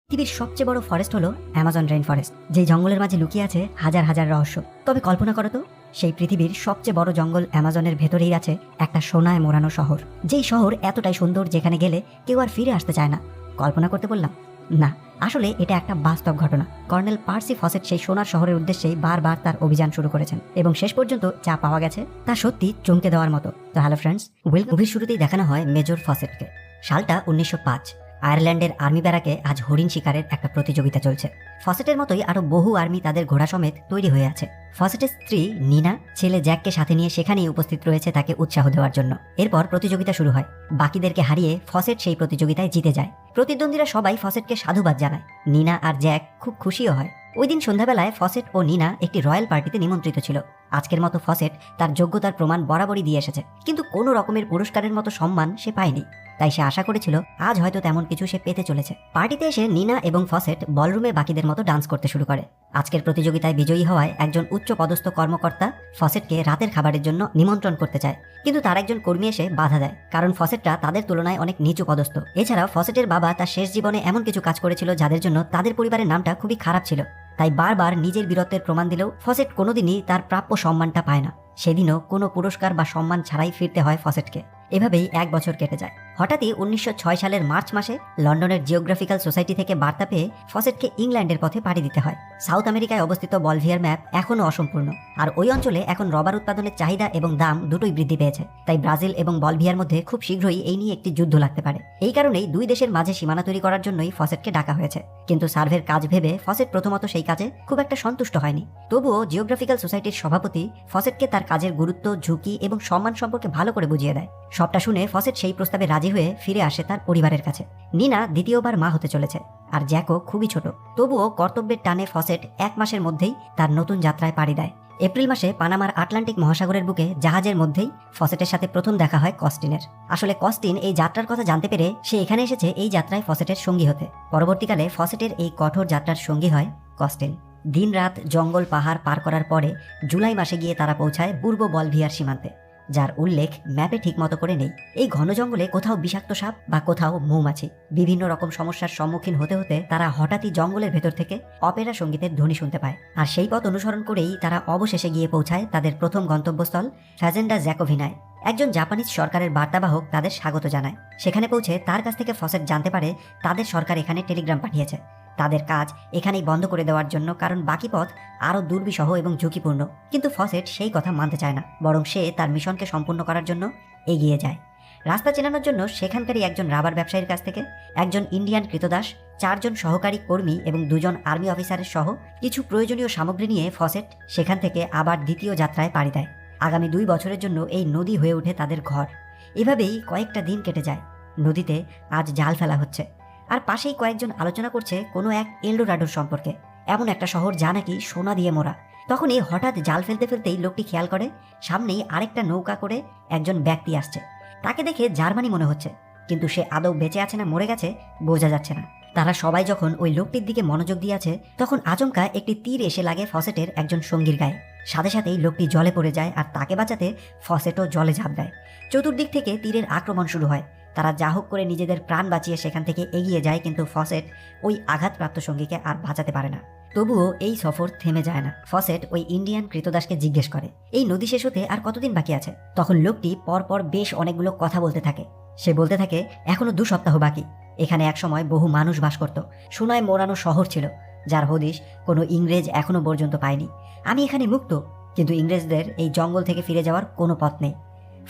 পৃথিবীর সবচেয়ে বড় ফরেস্ট হলো অ্যামাজন রেইন ফরেস্ট, যেই জঙ্গলের মাঝে লুকিয়ে আছে হাজার হাজার রহস্য। তবে কল্পনা করো তো, সেই পৃথিবীর সবচেয়ে বড় জঙ্গল অ্যামাজনের ভেতরেই আছে একটা সোনায় মোড়ানো শহর। যেই শহর এতটাই সুন্দর যেখানে গেলে কেউ আর ফিরে আসতে চায় না। কল্পনা করতে বললাম না, আসলে এটা একটা বাস্তব ঘটনা। কর্নেল পার্সি ফসেট সেই সোনার শহরের উদ্দেশ্যেই বারবার তার অভিযান শুরু করেছেন এবং শেষ পর্যন্ত যা পাওয়া গেছে তা সত্যি চমকে দেওয়ার মতো। তো হ্যালো ফ্রেন্ডস, মুভির শুরুতেই দেখানো হয় মেজর ফসেটকে। সালটা 1905। আয়ারল্যান্ডের আর্মি ব্যারাকে আজ হরিণ শিকারের একটা প্রতিযোগিতা চলছে। ফসেটের মতোই আরো বহু আর্মি তাদের ঘোড়া সমেত তৈরি হয়ে আছে। ফসেটের স্ত্রী নিনা ছেলে জ্যাককে সাথে নিয়ে সেখানেই উপস্থিত রয়েছে তাকে উৎসাহ দেওয়ার জন্য। এরপর প্রতিযোগিতা শুরু হয়। বাকিদেরকে হারিয়ে ফসেট সেই প্রতিযোগিতায় জিতে যায়। প্রতিদ্বন্দ্বীরা সবাই ফসেটকে সাধুবাদ জানায়। নিনা আর জ্যাক খুব খুশিও হয়। ওই দিন সন্ধ্যাবেলায় ফসেট ও নিনা একটি রয়্যাল পার্টিতে নিমন্ত্রিত ছিল। আজকের মতো ফসেট তার যোগ্যতার প্রমাণ বরাবরই দিয়ে এসেছে, কিন্তু কোনো রকমের পুরস্কারের মতো সম্মান সে পায়নি। তাই সে আশা করেছিল আজ হয়তো তেমন কিছু সে পেতে চলেছে। পার্টিতে এসে নিনা এবং ফসেট বলরুমে বাকিদের মতো ডান্স করতে শুরু করে। আজকের প্রতিযোগিতায় বিজয়ী হওয়ায় একজন উচ্চ পদস্থ কর্মকর্তা ফসেটকে রাতের খাবারের জন্য নিমন্ত্রণ করতে চায়, কিন্তু তার একজন কর্মী এসে বাধা দেয়, কারণ ফসেটরা তাদের তুলনায় অনেক নিচু পদস্থ। এছাড়াও ফসেটের বাবা তার শেষ জীবনে এমন কিছু কাজ করেছিল যাদের জন্য তাদের পরিবারের নামটা খুবই খারাপ ছিল। তাই বারবার নিজের বীরত্বের প্রমাণ দিলেও ফসেট কোনোদিনই তার প্রাপ্য সম্মানটা পায় না। সেদিনও কোনো পুরস্কার বা সম্মান ছাড়াই ফিরতে হয় ফসেটকে। এভাবেই 1 বছর কেটে যায়। হঠাৎই 1906 সালের মার্চ মাসে লন্ডনের জিওগ্রাফিক্যাল সোসাইটি থেকে বার্তা পেয়ে ফসেটকে ইংল্যান্ডের পথে পাড়ি দিতে হয়। সাউথ আমেরিকায় অবস্থিত বলভিয়ার ম্যাপ এখনও অসম্পূর্ণ, আর ওই অঞ্চলে এখন রবার উৎপাদনের চাহিদা এবং দাম দুটোই বৃদ্ধি পেয়েছে। তাই ব্রাজিল এবং বলভিয়ার মধ্যে খুব শীঘ্রই এই নিয়ে একটি যুদ্ধ লাগতে পারে। এই কারণেই দুই দেশের মাঝে সীমানা তৈরি করার জন্যই ফসেটকে ডাকা হয়েছে। কিন্তু সার্ভের কাজ ভেবে ফসেট প্রথমত সেই কাজে খুব একটা সন্তুষ্ট হয়নি। তবুও জিওগ্রাফিক্যাল সোসাইটির সভাপতি ফসেটকে তার কাজের গুরুত্ব, ঝুঁকি এবং সম্মান সম্পর্কে ভালো করে বুঝিয়ে দেয়। সবটা শুনে ফসেট সেই প্রস্তাবে রাজি হয়ে ফিরে আসে তার পরিবারের কাছে। নিনা দ্বিতীয়বার মা হতে চলেছে, আর জ্যাকও খুবই ছোট। তবুও কর্তব্যের টানে ফসেট 1 মাসের মধ্যেই তার নতুন যাত্রায় পাড়ি দেয়। এপ্রিল মাসে পানামার আটলান্টিক মহাসাগরের বুকে জাহাজের মধ্যেই ফসেটের সাথে প্রথম দেখা হয় কস্টিনের। আসলে কস্টিন এই যাত্রার কথা জানতে পেরে সে এখানে এসেছে এই যাত্রায় ফসেটের সঙ্গী হতে। পরবর্তীকালে ফসেটের এই কঠোর যাত্রার সঙ্গী হয় কস্টিন। দিন রাত জঙ্গল পাহাড় পার করার পরে জুলাই মাসে গিয়ে তারা পৌঁছায় পূর্ব বলভিয়ার সীমান্তে, যার উল্লেখ ম্যাপে ঠিক মতো করে নেই। এই ঘন জঙ্গলে কোথাও বিষাক্ত সাপ বা কোথাও মৌমাছি। বিভিন্ন রকম সমস্যার সম্মুখীন হতে হতে তারা হঠাৎই জঙ্গলের ভেতর থেকে অপেরা সঙ্গীতের ধ্বনি শুনতে পায়। আর সেই পথ অনুসরণ করেই তারা অবশেষে গিয়ে পৌঁছায় তাদের প্রথম গন্তব্যস্থল ফ্যাজেন্ডা জ্যাকোভিনায়। একজন জাপানিজ সরকারের বার্তাবাহক তাদের স্বাগত জানায়। সেখানে পৌঁছে তার কাছ থেকে ফসেট জানতে পারে তাদের সরকার এখানে টেলিগ্রাম পাঠিয়েছে তাদের কাজ এখানেই বন্ধ করে দেওয়ার জন্য, কারণ বাকি পথ আরও দুর্বিষহ এবং ঝুঁকিপূর্ণ। কিন্তু ফসেট সেই কথা মানতে চায় না, বরং সে তার মিশনকে সম্পূর্ণ করার জন্য এগিয়ে যায়। রাস্তা চেনানোর জন্য সেখানকারই একজন রাবার ব্যবসায়ীর কাছ থেকে একজন ইন্ডিয়ান কৃতদাস, 4 জন সহকারী কর্মী এবং 2 জন আর্মি অফিসারের সহ কিছু প্রয়োজনীয় সামগ্রী নিয়ে ফসেট সেখান থেকে আবার দ্বিতীয় যাত্রায় পাড়ি দেয়। আগামী 2 বছরের জন্য এই নদী হয়ে ওঠে তাদের ঘর। এভাবেই কয়েকটা দিন কেটে যায়। নদীতে আজ জাল ফেলা হচ্ছে, আর পাশেই কয়েকজন আলোচনা করছে কোনো এক এলডোরাডোর সম্পর্কে, এমন একটা শহর যা নাকি সোনা দিয়ে মোড়া। তখনই হঠাৎ জাল ফেলতে ফেলতেই লোকটি খেয়াল করে সামনেই আরেকটা নৌকা করে একজন ব্যক্তি আসছে। তাকে দেখে জার্মানি মনে হচ্ছে, কিন্তু সে আদৌ বেঁচে আছে না মরে গেছে বোঝা যাচ্ছে না। তারা সবাই যখন ওই লোকটির দিকে মনোযোগ দিয়ে আছে, তখন আচমকা একটি তীর এসে লাগে ফসেটের একজন সঙ্গীর গায়ে। সাথে সাথেই লোকটি জলে পড়ে যায়, আর তাকে বাঁচাতে ফসেটও জলে ঝাঁপ দেয়। চতুর্দিক থেকে তীরের আক্রমণ শুরু হয়। তারা যা হোক করে নিজেদের প্রাণ বাঁচিয়ে সেখান থেকে এগিয়ে যায়, কিন্তু ফসেট ওই আঘাতপ্রাপ্ত সঙ্গীকে আর বাঁচাতে পারে না। তবুও এই সফর থেমে যায় না। ফসেট ওই ইন্ডিয়ান কৃতদাসকে জিজ্ঞেস করে এই নদী শেষ হতে আর কতদিন বাকি আছে। তখন লোকটি পরপর বেশ অনেকগুলো কথা বলতে থাকে। সে বলতে থাকে এখনো 2 সপ্তাহ বাকি। এখানে একসময় বহু মানুষ বাস করত, সোনায় মোড়ানো শহর ছিল, যার হদিশ কোনো ইংরেজ এখনো পর্যন্ত পায়নি। আমি এখানে মুক্ত, কিন্তু ইংরেজদের এই জঙ্গল থেকে ফিরে যাওয়ার কোনো পথ নেই।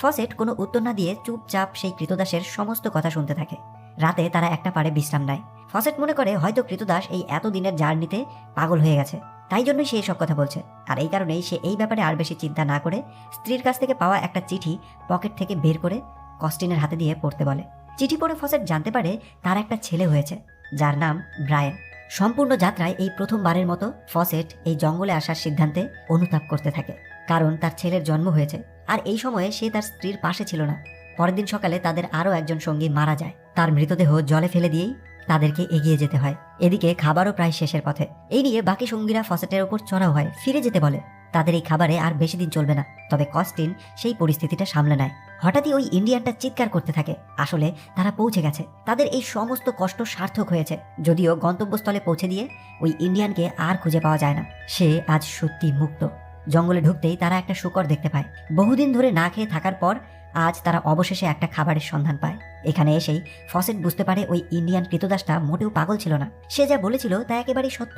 ফসেট কোনো উত্তর না দিয়ে চুপচাপ সেই কৃতদাসের সমস্ত কথা শুনতে থাকে। রাতে তারা একটা পাড়ে বিশ্রাম নেয়। ফসেট মনে করে হয়তো কৃতদাস এই এতদিনের জার্নিতে পাগল হয়ে গেছে, তাই জন্যই সে এসব কথা বলছে। আর এই কারণেই সে এই ব্যাপারে আর বেশি চিন্তা না করে স্ত্রীর কাছ থেকে পাওয়া একটা চিঠি পকেট থেকে বের করে কস্টিনের হাতে দিয়ে পড়তে বলে। চিঠি পড়ে ফসেট জানতে পারে তার একটা ছেলে হয়েছে, যার নাম ব্রায়ান। সম্পূর্ণ যাত্রায় এই প্রথমবারের মতো ফসেট এই জঙ্গলে আসার সিদ্ধান্তে অনুতাপ করতে থাকে, কারণ তার ছেলের জন্ম হয়েছে। আর এই সময়ে সে তার স্ত্রীর পাশে ছিল না। পরের দিন সকালে তাদের আরও একজন সঙ্গী মারা যায়। তার মৃতদেহ জলে ফেলে দিয়েই তাদেরকে এগিয়ে যেতে হয়। এদিকে খাবারও প্রায় শেষের পথে। এই নিয়ে বাকি সঙ্গীরা ফসেটের ওপর চড়াও হয়, ফিরে যেতে বলে। তাদের এই খাবারে আর বেশি দিন চলবে না। তবে কস্টিন সেই পরিস্থিতিটা সামলে নেয়। হঠাৎই ওই ইন্ডিয়ানটা চিৎকার করতে থাকে। আসলে তারা পৌঁছে গেছে, তাদের এই সমস্ত কষ্ট সার্থক হয়েছে। যদিও গন্তব্যস্থলে পৌঁছে দিয়ে ওই ইন্ডিয়ানকে আর খুঁজে পাওয়া যায় না। সে আজ সত্যি মুক্ত। জঙ্গলে ঢুকতেই তারা একটা শূকর দেখতে পায়। বহুদিন ধরে না খেয়ে থাকার পর আজ তারা অবশেষে একটা খাবারের সন্ধান পায়। এখানে এসেই ফসেট বুঝতে পারে ওই ইন্ডিয়ান কৃতদাসটা মোটেও পাগল ছিল না। সে যা বলেছিল তা একেবারেই সত্য।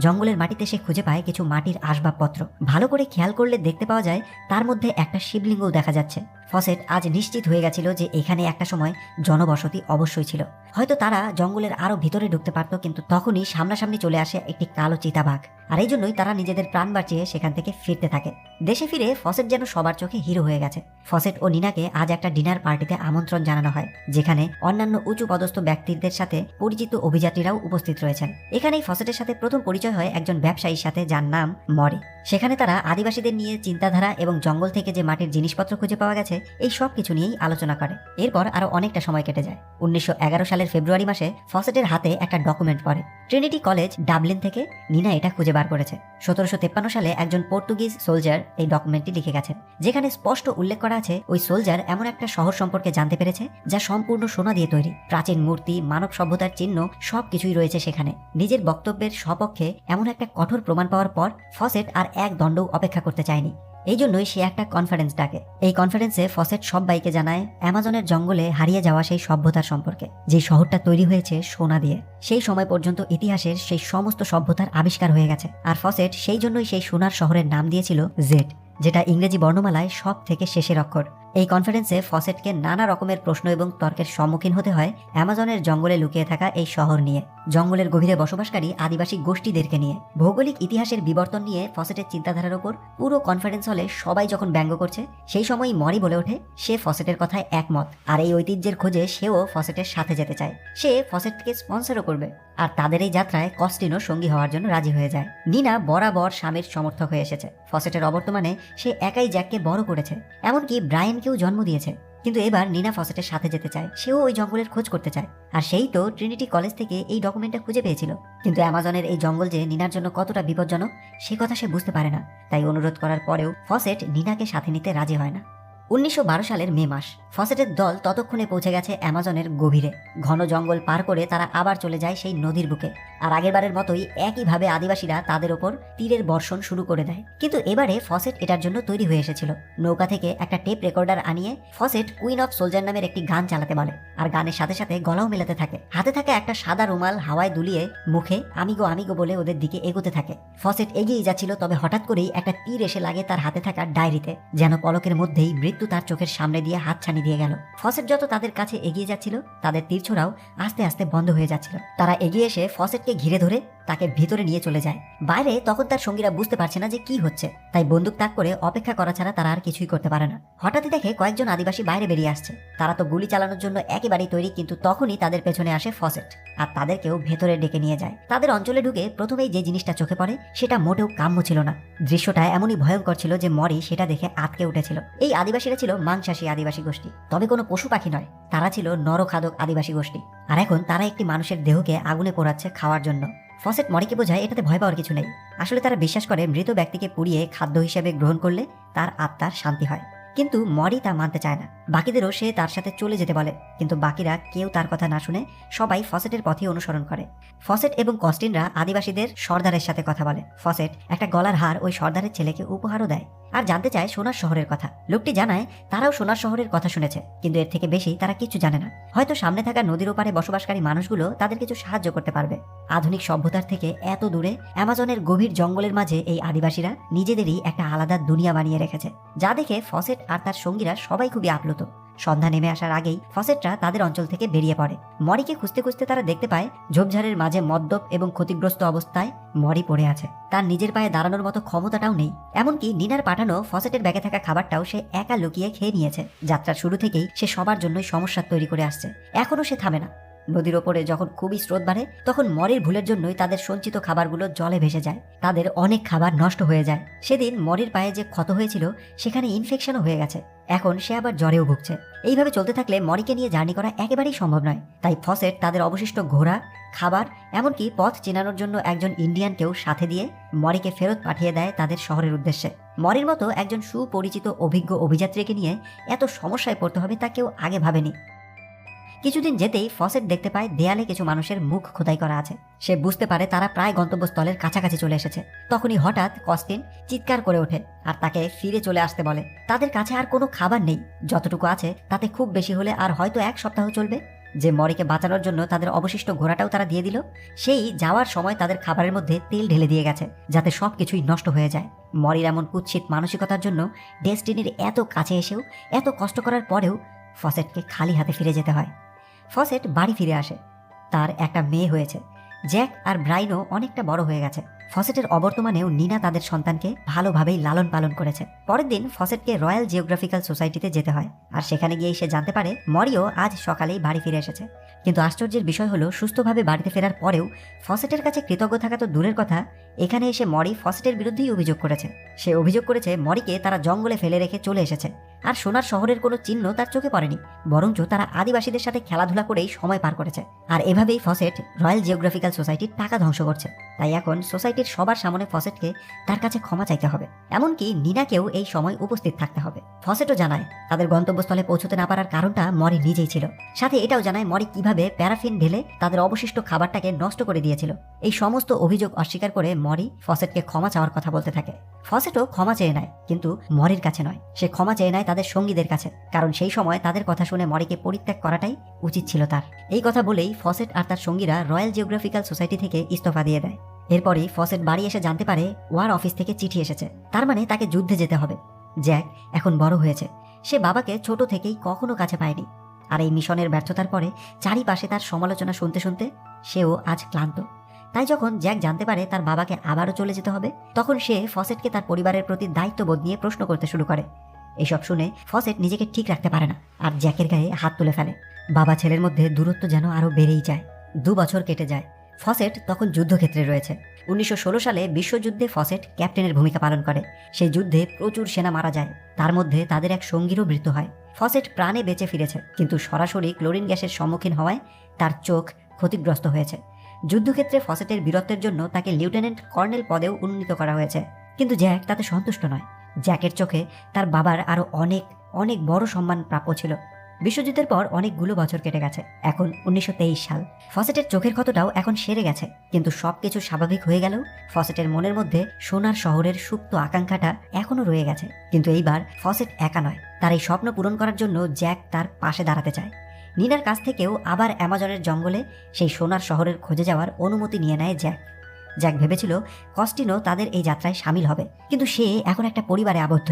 জঙ্গলের মাটিতে সে খুঁজে পায় কিছু মাটির আসবাবপত্র। ভালো করে খেয়াল করলে দেখতে পাওয়া যায় তার মধ্যে একটা শিবলিঙ্গও দেখা যাচ্ছে। ফসেট আজ নিশ্চিত হয়ে গেছিল যে এখানে একটা সময় জনবসতি অবশ্যই ছিল। হয়তো তারা জঙ্গলের আরো ভিতরে ঢুকতে পারত, কিন্তু তখনই সামনাসামনি চলে আসে একটি কালো চিতাবাঘ। আর এই জন্যই তারা নিজেদের প্রাণ বাঁচিয়ে সেখান থেকে ফিরতে থাকে। দেশে ফিরে ফসেট যেন সবার চোখে হিরো হয়ে গেছে। ফসেট ও নিনাকে আজ একটা ডিনার পার্টিতে আমন্ত্রণ জানানো হয়, যেখানে অন্যান্য উঁচু পদস্থ ব্যক্তিদের সাথে পরিচিত অভিযাত্রীরাও উপস্থিত রয়েছেন। এখানেই ফসেটের সাথে প্রথম পরিচয় হয় একজন ব্যবসায়ীর সাথে, যার নাম মরি। সেখানে তারা আদিবাসীদের নিয়ে চিন্তাধারা এবং জঙ্গল থেকে যে মাটির জিনিসপত্র খুঁজে পাওয়া গেছে এই সব কিছু নিয়েই আলোচনা করে। এরপর আরো অনেকটা সময় কেটে যায়। 1911 সালের ফেব্রুয়ারি মাসে ফসেটের হাতে একটা ডকুমেন্ট পড়ে। ট্রিনিটি কলেজ ডাবলিন থেকে নিনা এটা খুঁজে বার করেছে। 1753 সালে একজন পর্তুগিজ সোলজার এই ডকুমেন্টটি লিখে গেছেন, যেখানে স্পষ্ট উল্লেখ করা আছে ওই সোলজার এমন একটা শহর সম্পর্কে জানতে পেরেছে যা সম্পূর্ণ সোনা দিয়ে তৈরি। প্রাচীন মূর্তি, মানব সভ্যতার চিহ্ন সবকিছুই রয়েছে সেখানে। নিজের বক্তব্যের সপক্ষে এমন একটা কঠোর প্রমাণ পাওয়ার পর ফসেট আর এক দণ্ডও অপেক্ষা করতে চায়নি। এই জন্যই সে একটা কনফারেন্স ডাকে। এই কনফারেন্সে ফসেট সবাইকে জানায় অ্যামাজনের জঙ্গলে হারিয়ে যাওয়া সেই সভ্যতার সম্পর্কে, যে শহরটা তৈরি হয়েছে সোনা দিয়ে। সেই সময় পর্যন্ত ইতিহাসের সেই সমস্ত সভ্যতার আবিষ্কার হয়ে গেছে। আর ফসেট সেই জন্যই সেই সোনার শহরের নাম দিয়েছিল জেড, যেটা ইংরেজি বর্ণমালায় সব থেকে শেষের অক্ষর। এই কনফারেন্সে ফসেটকে নানা রকমের প্রশ্ন এবং তর্কের সম্মুখীন হতে হয় অ্যামাজনের জঙ্গলে লুকিয়ে থাকা এই শহর নিয়ে, জঙ্গলের গভীরে বসবাসকারী আদিবাসী গোষ্ঠীদেরকে নিয়ে, ভৌগোলিক ইতিহাসের বিবর্তন নিয়ে ফসেটের চিন্তাধারার ওপর। পুরো কনফারেন্স হলে সবাই যখন ব্যঙ্গ করছে, সেই সময়ই মরি বলে ওঠে সে ফসেটের কথায় একমত, আর এই ঐতিহ্যের খোঁজে সেও ফসেটের সাথে যেতে চায়। সে ফসেটকে স্পন্সরও করবে, আর তাদের এই যাত্রায় কস্টিনও সঙ্গী হওয়ার জন্য রাজি হয়ে যায়। নিনা বরাবর স্বামীর সমর্থক হয়ে এসেছে। ফসেটের অবর্তমানে সে একাই জ্যাককে বড় করেছে, এমনকি ব্রায়ানকেও জন্ম দিয়েছে। কিন্তু এবার নিনা ফসেটের সাথে যেতে চায়, সেও ওই জঙ্গলের খোঁজ করতে চায়। আর সেই তো ট্রিনিটি কলেজ থেকে এই ডকুমেন্টটা খুঁজে পেয়েছিল। কিন্তু অ্যামাজনের এই জঙ্গল যে নিনার জন্য কতটা বিপজ্জনক সে কথা সে বুঝতে পারে না। তাই অনুরোধ করার পরেও ফসেট নিনাকে সাথে নিতে রাজি হয় না। 1912 সালের মে মাস। ফসেটের দল ততক্ষণে পৌঁছে গেছে অ্যামাজনের গভীরে। ঘন জঙ্গল পার করে তারা আবার চলে যায় সেই নদীর বুকে। আর আগেরবারের মতোই একইভাবে আদিবাসীরা তাদের ওপর তীরের বর্ষণ শুরু করে দেয়। কিন্তু এবারে ফসেট এটার জন্য তৈরি হয়ে এসেছিল। নৌকা থেকে একটা টেপ রেকর্ডার আনিয়ে ফসেট কুইন অফ সোলজার নামের একটি গান চালাতে বলে, আর গানের সাথে সাথে গলাও মেলাতে থাকে। হাতে থাকা একটা সাদা রুমাল হাওয়ায় দুলিয়ে মুখে আমিগো আমিগো বলে ওদের দিকে এগোতে থাকে। ফসেট এগিয়ে যাচ্ছিল, তবে হঠাৎ করেই একটা তীর এসে লাগে তার হাতে থাকা ডায়েরিতে। যেন পলকের মধ্যেই মৃত্যু তার চোখের সামনে দিয়ে হাতছানি দিয়ে গেল। ফসেট যত তাদের কাছে এগিয়ে যাচ্ছিল, তাদের তীর ছোড়াও আস্তে আস্তে বন্ধ হয়ে যাচ্ছিল। তারা এগিয়ে এসে ফসেটকে ঘিরে ধরে তাকে ভিতরে নিয়ে চলে যায়। বাইরে তখন তার সঙ্গীরা বুঝতে পারছে না যে কি হচ্ছে, তাই বন্দুক তাক করে অপেক্ষা করা ছাড়া তারা আর কিছুই করতে পারে না। হঠাৎই দেখে কয়েকজন আদিবাসী বাইরে বেরিয়ে আসছে। তারা তো গুলি চালানোর জন্য একেবারেই তৈরি, কিন্তু তখনই তাদের পেছনে আসে ফসেট, আর তাদেরকেও ভেতরে ডেকে নিয়ে যায়। তাদের অঞ্চলে ঢুকে প্রথমেই যে জিনিসটা চোখে পড়ে সেটা মোটেও কাম্য ছিল না। দৃশ্যটা এমনই ভয়ঙ্কর ছিল যে মরি সেটা দেখে আটকে উঠেছিল। এই আদিবাসীরা ছিল মাংসাশী আদিবাসী গোষ্ঠী, তবে কোনো পশু পাখি নয়। তারা ছিল নরখাদক আদিবাসী গোষ্ঠী, আর এখন তারা একটি মানুষের দেহকে আগুনে পোড়াচ্ছে খাওয়ার জন্য। ফসেট মরিকে বোঝায় এটাতে ভয় পাওয়ার কিছু নেই। আসলে তারা বিশ্বাস করে মৃত ব্যক্তিকে পুড়িয়ে খাদ্য হিসেবে গ্রহণ করলে তার আত্মার শান্তি হয়। কিন্তু মরি তা মানতে চায় না। বাকিদেরও সে তার সাথে চলে যেতে বলে, কিন্তু বাকিরা কেউ তার কথা না শুনে সবাই ফসেটের পথে অনুসরণ করে। ফসেট এবং কস্টিনরা আদিবাসীদের সর্দারের সাথে কথা বলে। ফসেট একটা গলার হার ওই সর্দারের ছেলেকে উপহারও দেয়, আর জানতে চায় সোনার শহরের কথা। লোকটি জানায় তারাও সোনার শহরের কথা শুনেছে, কিন্তু এর থেকে বেশি তারা কিছু জানে না। হয়তো সামনে থাকা নদীর ওপারে বসবাসকারী মানুষগুলো তাদের কিছু সাহায্য করতে পারবে। আধুনিক সভ্যতার থেকে এত দূরে অ্যামাজনের গভীর জঙ্গলের মাঝে এই আদিবাসীরা নিজেদেরই একটা আলাদা দুনিয়া বানিয়ে রেখেছে, যা দেখে ফসেট আর তার সঙ্গীরা সবাই খুবই আপ্লুত। সন্ধ্যা নেমে আসার আগেই ফসেটরা তাদের অঞ্চল থেকে বেরিয়ে পড়ে। মরিকে খুঁজতে খুঁজতে তারা দেখতে পায় ঝোপঝাড়ের মাঝে মদ্যপ এবং ক্ষতিগ্রস্ত অবস্থায় মরি পড়ে আছে। তার নিজের পায়ে দাঁড়ানোর মতো ক্ষমতাটাও নেই। এমনকি নিনার পাঠানো ফসেটের ব্যাগে থাকা খাবারটাও সে একা লুকিয়ে খেয়ে নিয়েছে। যাত্রার শুরু থেকেই সে সবার জন্যই সমস্যা তৈরি করে আসছে। এখনো সে থামে না। নদীর ওপরে যখন খুবই স্রোত বাড়ে, তখন মরির ভুলের জন্যই তাদের সঞ্চিত খাবারগুলো জলে ভেসে যায়। তাদের অনেক খাবার নষ্ট হয়ে যায়। সেদিন মরির পায়ে যে ক্ষত হয়েছিল সেখানে ইনফেকশনও হয়ে গেছে। এখন সে আবার জ্বরেও ভুগছে। এইভাবে চলতে থাকলে মরিকে নিয়ে জার্নি করা একেবারেই সম্ভব নয়। তাই ফসেট তাদের অবশিষ্ট ঘোড়া, খাবার, এমনকি পথ চেনানোর জন্য একজন ইন্ডিয়ানকেও সাথে দিয়ে মরিকে ফেরত পাঠিয়ে দেয় তাদের শহরের উদ্দেশ্যে। মরির মতো একজন সুপরিচিত অভিজ্ঞ অভিযাত্রীকে নিয়ে এত সমস্যায় পড়তে হবে তা কেউ আগে ভাবেনি। কিছুদিন যেতেই ফসেট দেখতে পায় দেয়ালে কিছু মানুষের মুখ খোদাই করা আছে। সে বুঝতে পারে তারা প্রায় গন্তব্যস্থলের কাছাকাছি চলে এসেছে। তখনই হঠাৎ কস্টিন চিৎকার করে ওঠে আর তাকে ফিরে চলে আসতে বলে। তাদের কাছে আর কোনো খাবার নেই, যতটুকু আছে তাতে খুব বেশি হলে আর হয়তো 1 সপ্তাহ চলবে। যে মরিকে বাঁচানোর জন্য তাদের অবশিষ্ট ঘোড়াটাও তারা দিয়ে দিল, সেই যাওয়ার সময় তাদের খাবারের মধ্যে তেল ঢেলে দিয়ে গেছে যাতে সবকিছুই নষ্ট হয়ে যায়। মরির এমন কুৎসিত মানসিকতার জন্য ডেস্টিনির এত কাছে এসেও, এত কষ্ট করার পরেও ফসেটকে খালি হাতে ফিরে যেতে হয়। ফসেট বাড়ি ফিরে আসে। তার একটা মেয়ে হয়েছে। জ্যাক আর ব্রাইনও অনেকটা বড় হয়ে গেছে। ফসেটের অবর্তমানেও নিনা তাদের সন্তানকে ভালোভাবেই লালন পালন করেছে। পরের দিন ফসেটকে রয়্যাল জিওগ্রাফিক্যাল সোসাইটিতে যেতে হয়, আর সেখানে গিয়ে সে জানতে পারে মরিও আজ সকালেই বাড়ি ফিরে এসেছে। কিন্তু আশ্চর্যের বিষয় হলো, সুস্থভাবে বাড়িতে ফেরার পরেও ফসেটের কাছে কৃতজ্ঞ থাকা তো দূরের কথা, এখানে এসে মরি ফসেটের বিরুদ্ধেই অভিযোগ করেছে। সে অভিযোগ করেছে মরিকে তারা জঙ্গলে ফেলে রেখে চলে এসেছে, আর সোনার শহরের কোনো চিহ্ন তার চোখে পড়েনি, বরঞ্চ তারা আদিবাসীদের সাথে খেলাধুলা করেই সময় পার করেছে। আর এভাবেই ফসেট রয়্যাল জিওগ্রাফিক্যাল সোসাইটির টাকা ধ্বংস করছে। তাই এখন সোসাইটির সবার সামনে ফসেটকে তার কাছে ক্ষমা চাইতে হবে, এমনকি নিনাকেও এই সময় উপস্থিত থাকতে হবে। ফসেটও জানায় তাদের গন্তব্যস্থলে পৌঁছতে না পারার কারণটা মরি নিজেই ছিল। সাথে এটাও জানায় মরি কিভাবে প্যারাফিন ঢেলে তাদের অবশিষ্ট খাবারটাকে নষ্ট করে দিয়েছিল। এই সমস্ত অভিযোগ অস্বীকার করে মরি ফসেটকে ক্ষমা চাওয়ার কথা বলতে থাকে। ফসেটও ক্ষমা চেয়ে নেয়, কিন্তু মরির কাছে নয়। সে ক্ষমা চেয়ে নেয় তাদের সঙ্গীদের কাছে, কারণ সেই সময় তাদের কথা শুনে মরিকে পরিত্যাগ করাটাই উচিত ছিল তার। এই কথা বলেই ফসেট আর তার সঙ্গীরা রয়্যাল জিওগ্রাফিক্যাল সোসাইটি থেকে ইস্তফা দিয়ে দেয়। এরপরই ফসেট বাড়ি এসে জানতে পারে ওয়ার অফিস থেকে চিঠি এসেছে, তার মানে তাকে যুদ্ধে যেতে হবে। জ্যাক এখন বড় হয়েছে, সে বাবাকে ছোট থেকেই কখনো কাছে পায়নি। আর এই মিশনের ব্যর্থতার পরে চারিপাশে তার সমালোচনা শুনতে শুনতে সেও আজ ক্লান্ত। তাই যখন জ্যাক জানতে পারে তার বাবাকে আবারও চলে যেতে হবে, তখন সে ফসেটকে তার পরিবারের প্রতি দায়িত্ববোধ নিয়ে প্রশ্ন করতে শুরু করে। এসব শুনে ফসেট নিজেকে ঠিক রাখতে পারে না আর জ্যাকের গায়ে হাত তুলে ফেলে। বাবা ছেলের মধ্যে দূরত্ব যেন আরো বেড়েই যায়। 2 বছর কেটে যায়। ফসেট তখন যুদ্ধক্ষেত্রে রয়েছে। 1916 সালে বিশ্বযুদ্ধে ফসেট ক্যাপ্টেনের ভূমিকা পালন করে। সেই যুদ্ধে প্রচুর সেনা মারা যায়, তার মধ্যে তাদের এক সঙ্গীরও মৃত্যু হয়। ফসেট প্রাণে বেঁচে ফিরেছে, কিন্তু সরাসরি ক্লোরিন গ্যাসের সম্মুখীন হওয়ায় তার চোখ ক্ষতিগ্রস্ত হয়েছে। যুদ্ধক্ষেত্রে ফসেটের বীরত্বের জন্য তাকে লেফটেন্যান্ট কর্নেল পদেও উন্নীত করা হয়েছে। কিন্তু জ্যাক তাতে সন্তুষ্ট নয়। জ্যাকের চোখে তার বাবার আরো অনেক অনেক বড় সম্মান প্রাপ্য ছিল। বিশ্বযুদ্ধের পর অনেকগুলো বছর কেটে গেছে। এখন 1923 সাল। ফসেটের চোখের ক্ষতটাও এখন সেরে গেছে, কিন্তু সবকিছু স্বাভাবিক হয়ে গেলেও ফসেটের মনের মধ্যে সোনার শহরের সুপ্ত আকাঙ্ক্ষাটা এখনো রয়ে গেছে। কিন্তু এইবার ফসেট একা নয়, তার এই স্বপ্ন পূরণ করার জন্য জ্যাক তার পাশে দাঁড়াতে চায়। নিনার কাছ থেকেও আবার অ্যামাজনের জঙ্গলে সেই সোনার শহরের খোঁজে যাওয়ার অনুমতি নিয়ে নেয় জ্যাক। জ্যাক ভেবেছিল কস্টিনও তাদের এই যাত্রায় সামিল হবে, কিন্তু সে এখন একটা পরিবারে আবদ্ধ।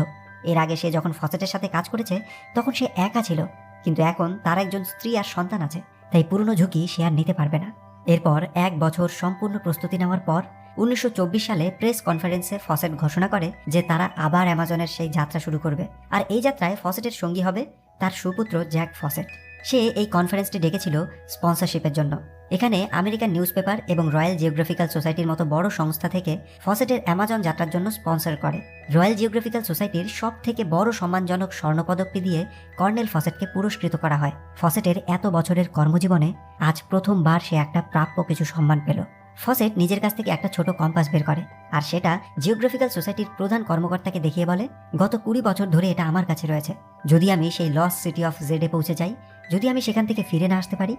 এর আগে সে যখন ফসেটের সাথে কাজ করেছে তখন সে একা ছিল, কিন্তু এখন তার একজন স্ত্রী আর সন্তান আছে, তাই পুরনো ঝুঁকি সে আর নিতে পারবে না। এরপর 1 বছর সম্পূর্ণ প্রস্তুতি নেওয়ার পর 1924 সালে প্রেস কনফারেন্সে ফসেট ঘোষণা করে যে তারা আবার অ্যামাজনের সেই যাত্রা শুরু করবে। আর এই যাত্রায় ফসেটের সঙ্গী হবে তার সুপুত্র জ্যাক ফসেট। সে এই কনফারেন্সটি ডেকেছিল স্পন্সরশিপের জন্য। এখানে আমেরিকান নিউজ পেপার এবং রয়্যাল জিওগ্রাফিক্যাল সোসাইটির মতো বড় সংস্থা থেকে ফসেটের অ্যামাজন যাত্রার জন্য স্পন্সর করে। রয়্যাল জিওগ্রাফিক্যাল সোসাইটির সব থেকে বড় সম্মানজনক স্বর্ণপদকটি দিয়ে কর্নেল ফসেটকে পুরস্কৃত করা হয়। ফসেটের এত বছরের কর্মজীবনে আজ প্রথমবার সে একটা প্রাপ্য কিছু সম্মান পেল। ফসেট নিজের কাছ থেকে একটা ছোট কম্পাস বের করে, আর সেটা জিওগ্রাফিক্যাল সোসাইটির প্রধান কর্মকর্তাকে দেখিয়ে বলে, গত 20 বছর ধরে এটা আমার কাছে রয়েছে। যদি আমি সেই লস্ট সিটি অফ জেডে পৌঁছে যাই, যদি আমি সেখান থেকে ফিরে না আসতে পারি,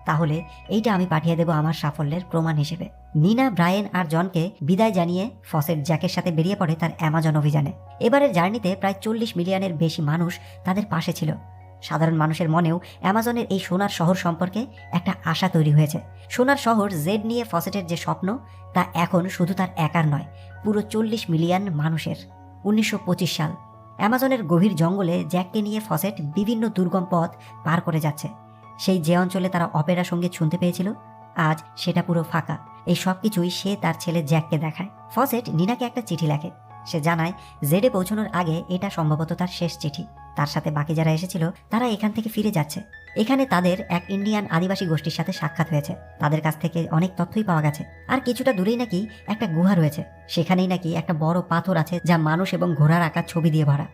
তাহলে এইটা আমি পাঠিয়ে দেব আমার সাফল্যের প্রমাণ হিসেবে। নিনা, ব্রায়েন আর জনকে বিদায় জানিয়ে ফসেট জ্যাকের সাথে বেরিয়ে পড়ে তার অ্যামাজন অভিযানে। এবারের জার্নিতে প্রায় 40 মিলিয়নের বেশি মানুষ তাদের পাশে ছিল। সাধারণ মানুষের মনেও অ্যামাজনের এই সোনার শহর সম্পর্কে একটা আশা তৈরি হয়েছে। সোনার শহর জেড নিয়ে ফসেটের যে স্বপ্ন, তা এখন শুধু তার একার নয়, পুরো 40 মিলিয়ন মানুষের। 1925 সাল। অ্যামাজনের গভীর জঙ্গলে জ্যাককে নিয়ে ফসেট বিভিন্ন দুর্গম পথ পার করে যাচ্ছে। সেই যে অঞ্চলে তারা অপেরা সঙ্গীত শুনতে পেয়েছিল, আজ সেটা পুরো ফাঁকা। এই সব কিছুই সে তার ছেলে জ্যাককে দেখায়। ফসেট নিনাকে একটা চিঠি লেখে। সে জানায় জেডে পৌঁছানোর আগে এটা সম্ভবত তার শেষ চিঠি। তার সাথে বাকি যারা এসেছিল তারা এখান থেকে ফিরে যাচ্ছে। এখানে তাদের এক ইন্ডিয়ান আদিবাসী গোষ্ঠীর সাথে সাক্ষাৎ হয়েছে। তাদের কাছ থেকে অনেক তথ্যই পাওয়া গেছে। আর কিছুটা দূরেই নাকি একটা গুহা রয়েছে, সেখানেই নাকি একটা বড় পাথর আছে যা মানুষ এবং ঘোড়ার আঁকা ছবি দিয়ে ভরা।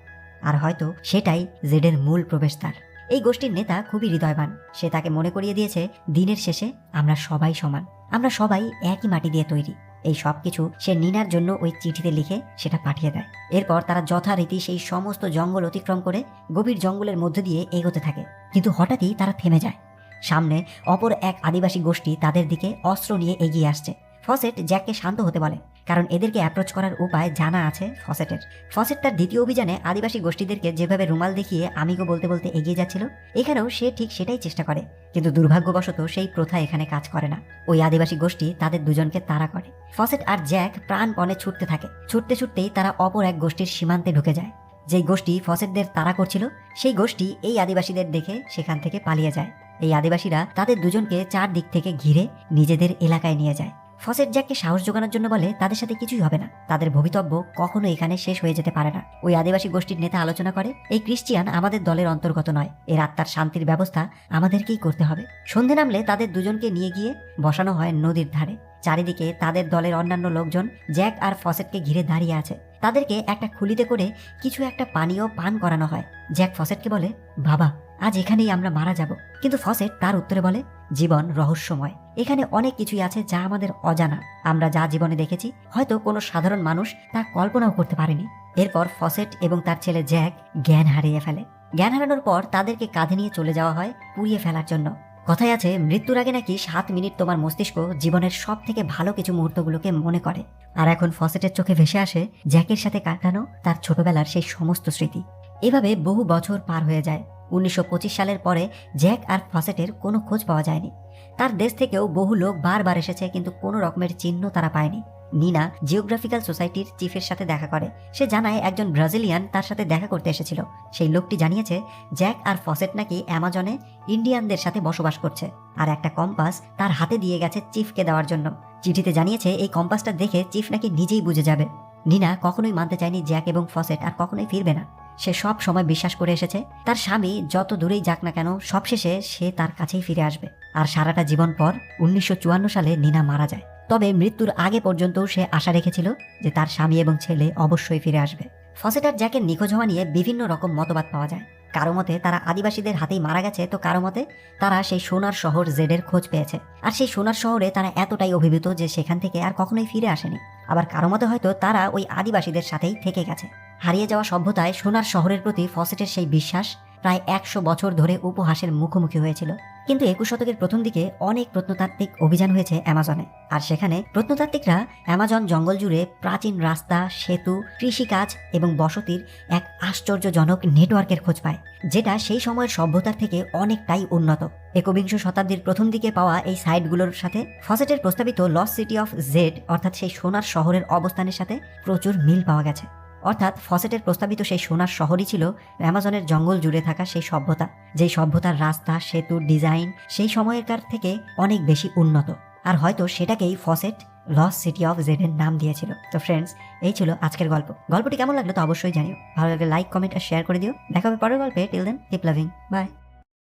আর হয়তো সেটাই জেডের মূল প্রবেশদ্বার। এই গোষ্ঠীর নেতা খুবই হৃদয়বান। সে তাকে মনে করিয়ে দিয়েছে দিনের শেষে আমরা সবাই সমান, আমরা সবাই একই মাটি দিয়ে তৈরি। এই সব কিছু সে নিনার জন্য ওই চিঠিতে লিখে সেটা পাঠিয়ে দেয়। এরপর তারা যথারীতি সেই সমস্ত জঙ্গল অতিক্রম করে গভীর জঙ্গলের মধ্যে দিয়ে এগোতে থাকে। কিন্তু হঠাৎই তারা থেমে যায়। সামনে অপর এক আদিবাসী গোষ্ঠী তাদের দিকে অস্ত্র নিয়ে এগিয়ে আসছে। ফসেট জ্যাককে শান্ত হতে বলে, কারণ এদেরকে অ্যাপ্রোচ করার উপায় জানা আছে ফসেটের। ফসেট তার দ্বিতীয় অভিযানে আদিবাসী গোষ্ঠীদেরকে যেভাবে রুমাল দেখিয়ে আমিগো বলতে বলতে এগিয়ে যাচ্ছিল, এখানেও সে ঠিক সেটাই চেষ্টা করে। কিন্তু দুর্ভাগ্যবশত সেই প্রথা এখানে কাজ করে না। ওই আদিবাসী গোষ্ঠী তাদের দুজনকে তাড়া করে। ফসেট আর জ্যাক প্রাণপণে ছুটতে থাকে। ছুটতে ছুটতেই তারা অপর এক গোষ্ঠীর সীমান্তে ঢুকে যায়। যেই গোষ্ঠী ফসেটদের তাড়া করছিল সেই গোষ্ঠী এই আদিবাসীদের দেখে সেখান থেকে পালিয়ে যায়। এই আদিবাসীরা তাদের দুজনকে চারদিক থেকে ঘিরে নিজেদের এলাকায় নিয়ে যায়। ফসেট জ্যাককে সাহস জোগানোর জন্য বলে তাদের সাথে কিছুই হবে না, তাদের ভবিতব্য কখনো এখানে শেষ হয়ে যেতে পারে না। ওই আদিবাসী গোষ্ঠীর নেতা আলোচনা করে, এই ক্রিশ্চিয়ান আমাদের দলের অন্তর্গত নয়, এর আত্মার শান্তির ব্যবস্থা আমাদেরকেই করতে হবে। সন্ধে নামলে তাদের দুজনকে নিয়ে গিয়ে বসানো হয় নদীর ধারে। চারিদিকে তাদের দলের অন্যান্য লোকজন জ্যাক আর ফসেটকে ঘিরে দাঁড়িয়ে আছে। তাদেরকে একটা খুলিতে করে কিছু একটা পানীয় পান করানো হয়। জ্যাক ফসেটকে বলে, বাবা আজ এখানেই আমরা মারা যাব। কিন্তু ফসেট তার উত্তরে বলে, জীবন রহস্যময়, এখানে অনেক কিছুই আছে যা আমাদের অজানা। আমরা যা জীবনে দেখেছি হয়তো কোনো সাধারণ মানুষ তা কল্পনাও করতে পারেনি। এরপর ফসেট এবং তার ছেলে জ্যাক জ্ঞান হারিয়ে ফেলে। জ্ঞান হারানোর পর তাদেরকে কাঁধে নিয়ে চলে যাওয়া হয় পুড়িয়ে ফেলার জন্য। কথায় আছে, মৃত্যুর আগে নাকি 7 মিনিট তোমার মস্তিষ্ক জীবনের সব থেকে ভালো কিছু মুহূর্তগুলোকে মনে করে। আর এখন ফসেটের চোখে ভেসে আসে জ্যাকের সাথে কাটানো তার ছোটবেলার সেই সমস্ত স্মৃতি। এভাবে বহু বছর পার হয়ে যায়। 1925 সালের পরে জ্যাক আর ফসেটের কোনো খোঁজ পাওয়া যায়নি। তার দেশ থেকেও বহু লোক বারবার এসেছে, কিন্তু কোনো রকমের চিহ্ন তারা পায়নি। নিনা জিওগ্রাফিক্যাল সোসাইটির চিফের সাথে দেখা করে। সে জানায় একজন ব্রাজিলিয়ান তার সাথে দেখা করতে এসেছিল। সেই লোকটি জানিয়েছে জ্যাক আর ফসেট নাকি অ্যামাজনে ইন্ডিয়ানদের সাথে বসবাস করছে, আর একটা কম্পাস তার হাতে দিয়ে গেছে চিফকে দেওয়ার জন্য। চিঠিতে জানিয়েছে এই কম্পাসটা দেখে চিফ নাকি নিজেই বুঝে যাবে। নিনা কখনোই মানতে চায়নি জ্যাক এবং ফসেট আর কখনোই ফিরবে না। সে সব সময় বিশ্বাস করে এসেছে তার স্বামী যত দূরেই যাক না কেন সবশেষে সে তার কাছেই ফিরে আসবে। আর সারাটা জীবন পর 1954 সালে নিনা মারা যায়। তবে মৃত্যুর আগে পর্যন্ত সে আশা রেখেছিল যে তার স্বামী এবং ছেলে অবশ্যই ফিরে আসবে। ফসেট আর জ্যাকের নিখোঁজ হওয়া নিয়ে বিভিন্ন রকম মতবাদ পাওয়া যায়। কারো মতে তারা আদিবাসীদের হাতেই মারা গেছে, তো কারো মতে তারা সেই সোনার শহর জেডের খোঁজ পেয়েছে, আর সেই সোনার শহরে তারা এতটাই অভিভূত যে সেখান থেকে আর কখনোই ফিরে আসেনি। আবার কারো মতে হয়তো তারা ওই আদিবাসীদের সাথেই থেকে গেছে। হারিয়ে যাওয়া সভ্যতায় সোনার শহরের প্রতি ফসেটের সেই বিশ্বাস প্রায় 100 বছর ধরে উপহাসের মুখোমুখি হয়েছিল। কিন্তু 21 শতকের প্রথম দিকে অনেক প্রত্নতাত্ত্বিক অভিযান হয়েছে অ্যামাজনে, আর সেখানে প্রত্নতাত্ত্বিকরা অ্যামাজন জঙ্গল জুড়ে প্রাচীন রাস্তা, সেতু, কৃষিকাজ এবং বসতির এক আশ্চর্যজনক নেটওয়ার্কের খোঁজ পায়, যেটা সেই সময়ের সভ্যতার থেকে অনেকটাই উন্নত। 21 শতাব্দীর প্রথম দিকে পাওয়া এই সাইটগুলোর সাথে ফসেটের প্রস্তাবিত লস্ট সিটি অফ জেড অর্থাৎ সেই সোনার শহরের অবস্থানের সাথে প্রচুর মিল পাওয়া গেছে। অর্থাৎ ফসেটের প্রস্তাবিত সেই সোনার শহরই ছিল অ্যামাজনের জঙ্গল জুড়ে থাকা সেই সভ্যতা, যেই সভ্যতার রাস্তা, সেতু, ডিজাইন সেই সময়েরকার থেকে অনেক বেশি উন্নত। আর হয়তো সেটাকেই faucet lost city of Z এর নাম দিয়েছিল। তো ফ্রেন্ডস, এই ছিল আজকের গল্প। গল্পটি কেমন লাগলো তো অবশ্যই জানিও। ভালো লাগলে লাইক, কমেন্ট আর শেয়ার করে দিও। দেখা হবে পরের গল্পে। Till then, keep loving, by.